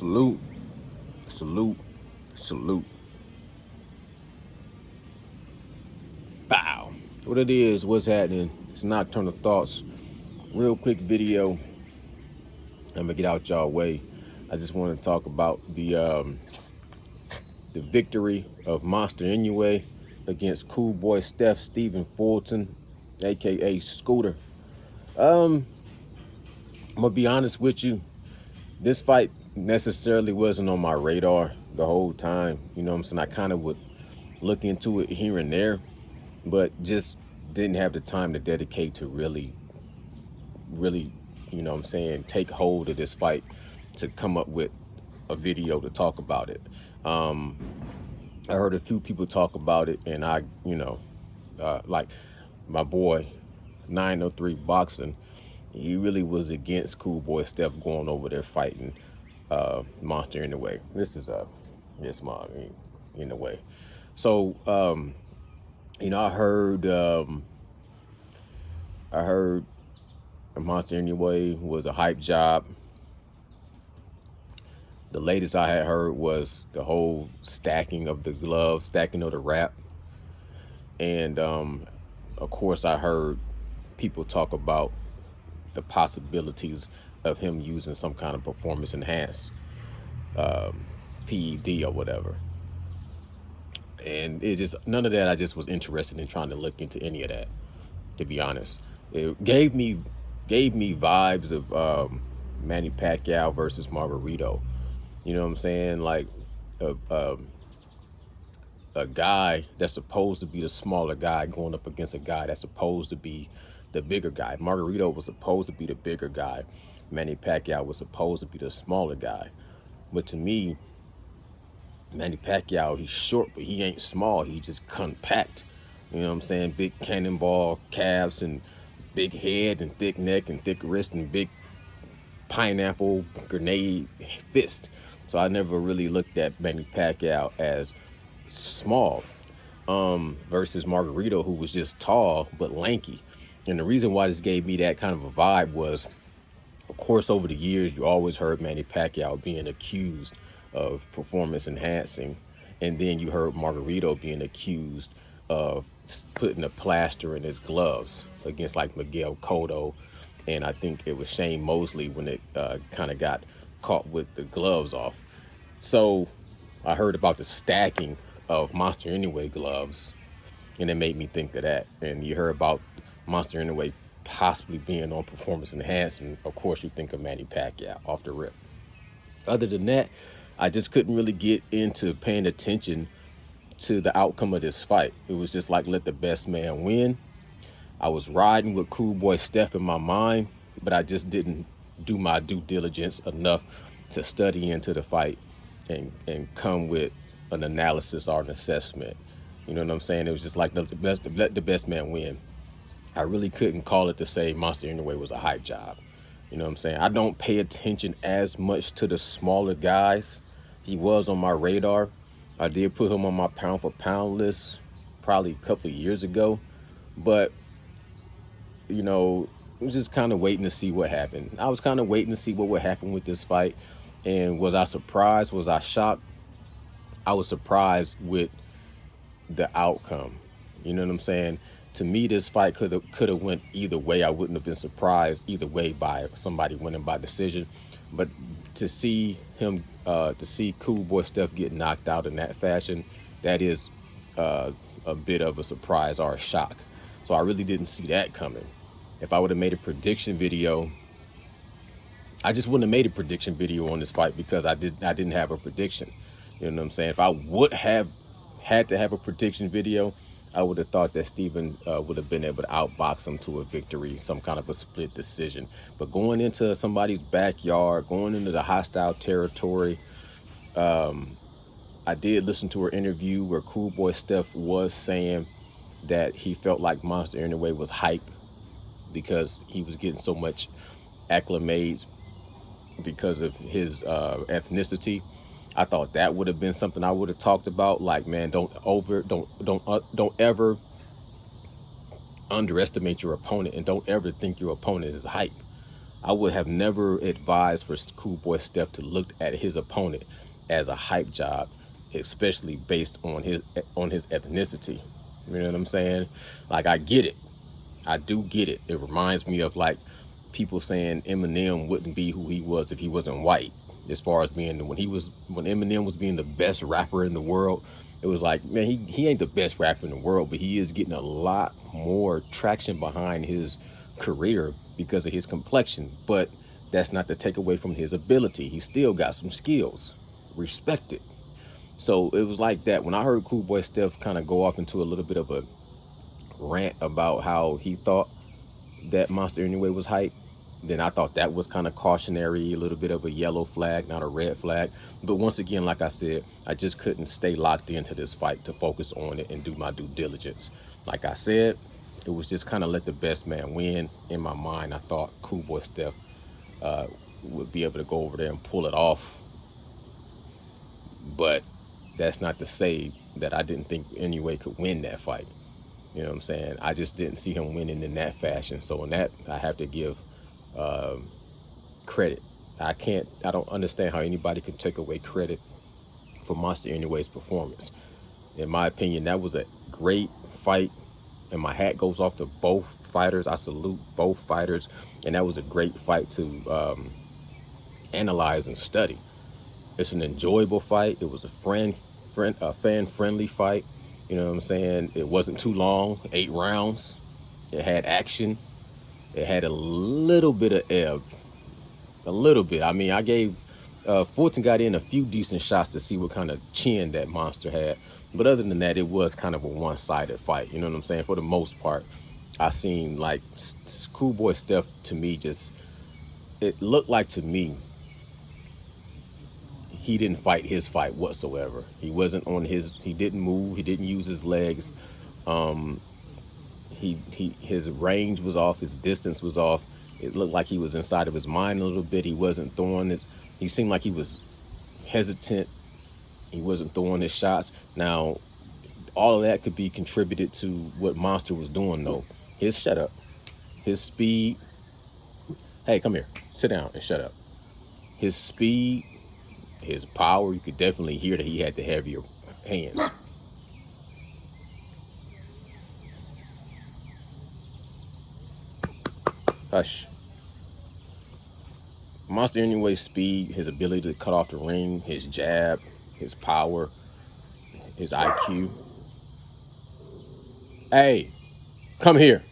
Salute, salute, salute. Bow. What it is, what's happening? It's Nocturnal Thoughts. Real quick video. I'm gonna get out y'all way. I just want to talk about the victory of Monster Inoue against Cool Boy Stephen Fulton, aka Scooter. I'm gonna be honest with you. This fight necessarily wasn't on my radar the whole time. You know what I'm saying? I kind of would look into it here and there, but just didn't have the time to dedicate to really, you know what I'm saying, take hold of this fight to come up with a video to talk about it. I heard a few people talk about it, and like my boy 903 Boxing, he really was against Cool Boy Steph going over there fighting Monster Inoue. This is my in a way. So I heard Monster Inoue was a hype job. The latest I had heard was the whole stacking of the gloves, stacking of the wrap. And of course I heard people talk about the possibilities of him using some kind of performance enhanced PED or whatever. And it just, none of that, I just was interested in trying to look into any of that, to be honest. It gave me vibes of Manny Pacquiao versus Margarito. You know what I'm saying? Like a guy that's supposed to be the smaller guy going up against a guy that's supposed to be the bigger guy. Margarito was supposed to be the bigger guy. Manny Pacquiao was supposed to be the smaller guy. But to me, Manny Pacquiao, he's short, but he ain't small. He just compact. You know what I'm saying? Big cannonball calves and big head and thick neck and thick wrist and big pineapple grenade fist. So I never really looked at Manny Pacquiao as small versus Margarito, who was just tall but lanky. And the reason why this gave me that kind of a vibe was, of course, over the years, you always heard Manny Pacquiao being accused of performance enhancing. And then you heard Margarito being accused of putting a plaster in his gloves against like Miguel Cotto. And I think it was Shane Mosley when it kind of got caught with the gloves off. So I heard about the stacking of Monster Inoue gloves, and it made me think of that. And you heard about Monster Inoue possibly being on performance enhancement. Of course, you think of Manny Pacquiao off the rip. Other than that, I just couldn't really get into paying attention to the outcome of this fight. It was just like, let the best man win. I was riding with Cool Boy Steph in my mind, but I just didn't do my due diligence enough to study into the fight and come with an analysis or an assessment. You know what I'm saying? It was just like, let the best man win. I really couldn't call it to say Monster Inoue was a hype job. You know what I'm saying? I don't pay attention as much to the smaller guys. He was on my radar. I did put him on my pound for pound list probably a couple of years ago, but you know, I was just kind of waiting to see what happened. I was kind of waiting to see what would happen with this fight. And was I surprised? Was I shocked? I was surprised with the outcome. You know what I'm saying? To me, this fight could have went either way. I wouldn't have been surprised either way by somebody winning by decision. But to see him, to see Cool Boy Steph get knocked out in that fashion, that is a bit of a surprise or a shock. So I really didn't see that coming. If I would have made a prediction video, I just wouldn't have made a prediction video on this fight because I didn't have a prediction. You know what I'm saying? If I would have had to have a prediction video, I would have thought that Stephen would have been able to outbox him to a victory, some kind of a split decision. But going into somebody's backyard, going into the hostile territory, I did listen to her interview where Cool Boy Steph was saying that he felt like Monster Inoue was hype because he was getting so much acclimates because of his ethnicity. I thought that would have been something I would have talked about. Like, man, don't ever underestimate your opponent, and don't ever think your opponent is hype. I would have never advised for Cool Boy Steph to look at his opponent as a hype job, especially based on his ethnicity. You know what I'm saying? Like, I get it. I do get it. It reminds me of like people saying Eminem wouldn't be who he was if he wasn't white. As far as being when Eminem was being the best rapper in the world, it was like, man, he ain't the best rapper in the world, but he is getting a lot more traction behind his career because of his complexion. But that's not to take away from his ability. He still got some skills. Respect it. So it was like that. When I heard Cool Boy Steph kind of go off into a little bit of a rant about how he thought that Monster Inoue was hype, then I thought that was kind of cautionary, a little bit of a yellow flag, not a red flag. But once again, like I said, I just couldn't stay locked into this fight to focus on it and do my due diligence. Like I said, it was just kind of let the best man win. In my mind, I thought Cool Boy Steph would be able to go over there and pull it off. But that's not to say that I didn't think Inoue could win that fight. You know what I'm saying? I just didn't see him winning in that fashion. So in that, I have to give credit. I don't understand how anybody can take away credit for Monster Inoue's performance. In my opinion, that was a great fight, and my hat goes off to both fighters. I salute both fighters, and that was a great fight to analyze and study. It's an enjoyable fight. It was a fan-friendly fight. You know what I'm saying? It wasn't too long, 8 rounds. It had action. It had a little bit of ebb, a little bit. I mean, I gave Fulton got in a few decent shots to see what kind of chin that monster had. But other than that, it was kind of a one-sided fight. You know what I'm saying? For the most part, I seen like Cool Boy Steph, to me, just, it looked like to me he didn't fight his fight whatsoever. He wasn't on his, he didn't move, he didn't use his legs. His range was off, his distance was off. It looked like he was inside of his mind a little bit. He wasn't throwing his, he seemed like he was hesitant. He wasn't throwing his shots. Now, all of that could be contributed to what Monster was doing though. His shut up, his speed. Hey, come here, sit down and shut up. His speed, his power, you could definitely hear that he had the heavier hands. Hush. Monster Inoue's speed, his ability to cut off the ring, his jab, his power, his IQ. Hey, come here.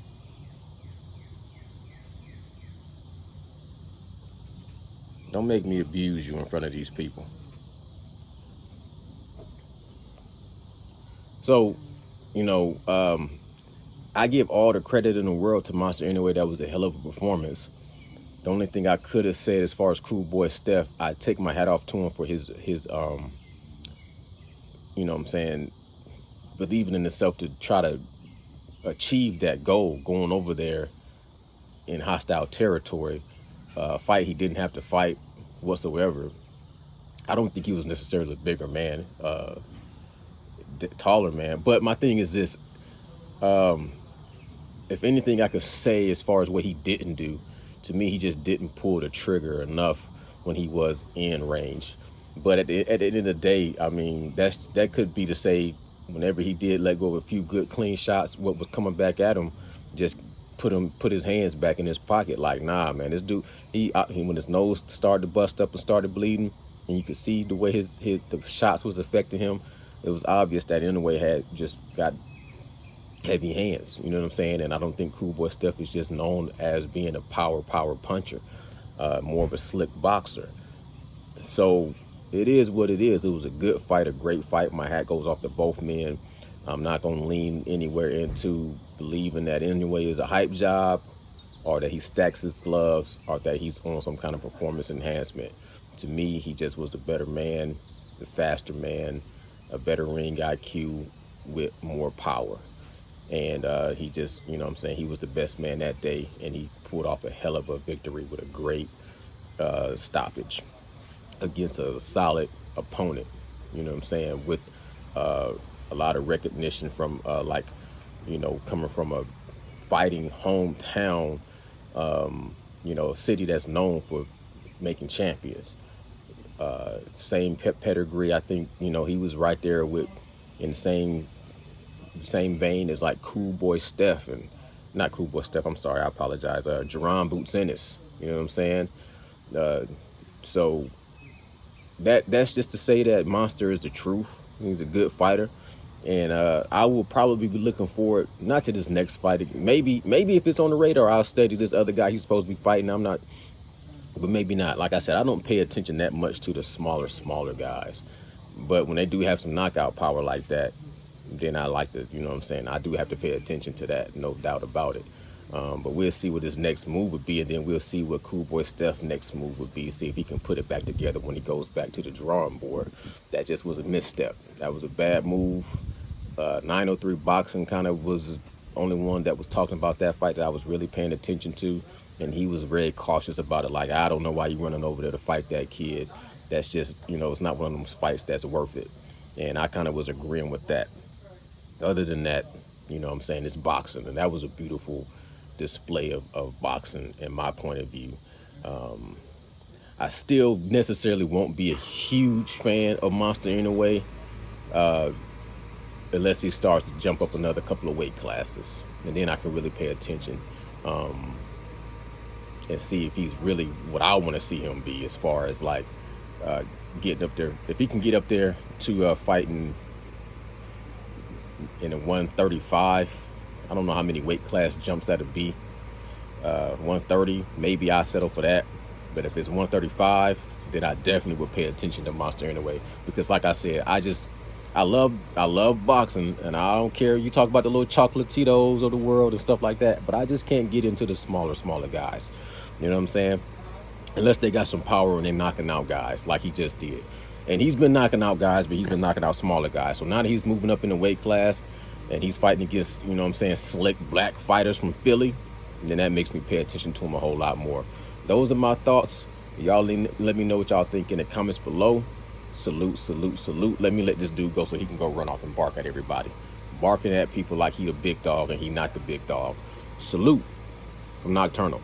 Don't make me abuse you in front of these people. So, you know, I give all the credit in the world to Monster Inoue. That was a hell of a performance. The only thing I could have said as far as Cool Boy Steph, I take my hat off to him for his you know what I'm saying, believing in himself to try to achieve that goal, going over there in hostile territory, fight he didn't have to fight whatsoever. I don't think he was necessarily a bigger man, taller man. But my thing is this, if anything I could say as far as what he didn't do, to me, he just didn't pull the trigger enough when he was in range. But at the end of the day, I mean, that could be to say whenever he did let go of a few good clean shots, what was coming back at him, just put his hands back in his pocket. Like, nah, man, this dude, he when his nose started to bust up and started bleeding, and you could see the way the shots was affecting him, it was obvious that Inoue had just got heavy hands. You know what I'm saying? And I don't think Cool Boy Steph is just known as being a power puncher, more of a slick boxer. So it is what it is. It was a good fight, a great fight. My hat goes off to both men. I'm not going to lean anywhere into believing that Inoue is a hype job, or that he stacks his gloves, or that he's on some kind of performance enhancement. To me, he just was the better man, the faster man, a better ring IQ with more power. And he just, you know what I'm saying, he was the best man that day, and he pulled off a hell of a victory with a great stoppage against a solid opponent, you know what I'm saying, with a lot of recognition from you know, coming from a fighting hometown You know, a city that's known for making champions. Same pedigree. I think, you know, he was right there with in the same vein as like Cool Boy Steph and not Cool Boy Steph. I'm sorry, I apologize. Jerron Boots Ennis. You know what I'm saying? Uh, so that's just to say that Monster is the truth. He's a good fighter, and I will probably be looking forward not to this next fight. Maybe if it's on the radar, I'll study this other guy he's supposed to be fighting. I'm not, but maybe not. Like I said, I don't pay attention that much to the smaller guys. But when they do have some knockout power like that, then I like to, you know what I'm saying? I do have to pay attention to that, no doubt about it. But we'll see what his next move would be, and then we'll see what Cool Boy Steph's next move would be, see if he can put it back together when he goes back to the drawing board. That just was a misstep. That was a bad move. 903 Boxing kind of was the only one that was talking about that fight that I was really paying attention to, and he was very cautious about it. Like, I don't know why you running over there to fight that kid. That's just, you know, it's not one of those fights that's worth it. And I kind of was agreeing with that. Other than that, you know what I'm saying, it's boxing, and that was a beautiful display of boxing in my point of view. I still necessarily won't be a huge fan of Monster Inoue unless he starts to jump up another couple of weight classes, and then I can really pay attention and see if he's really what I want to see him be, as far as like getting up there. If he can get up there to fighting in a 135, I don't know how many weight class jumps that'd be. 130, maybe I settle for that. But if it's 135, then I definitely would pay attention to Monster Inoue, because like I said, I love boxing, and I don't care you talk about the little chocolatitos of the world and stuff like that, but I just can't get into the smaller guys. You know what I'm saying? Unless they got some power and they're knocking out guys like he just did. And he's been knocking out guys, but he's been knocking out smaller guys. So now that he's moving up in the weight class and he's fighting against, you know what I'm saying, slick black fighters from Philly, then that makes me pay attention to him a whole lot more. Those are my thoughts. Y'all let me know what y'all think in the comments below. Salute, salute, salute. Let me let this dude go so he can go run off and bark at everybody. Barking at people like he the big dog and he not the big dog. Salute from Nocturnal.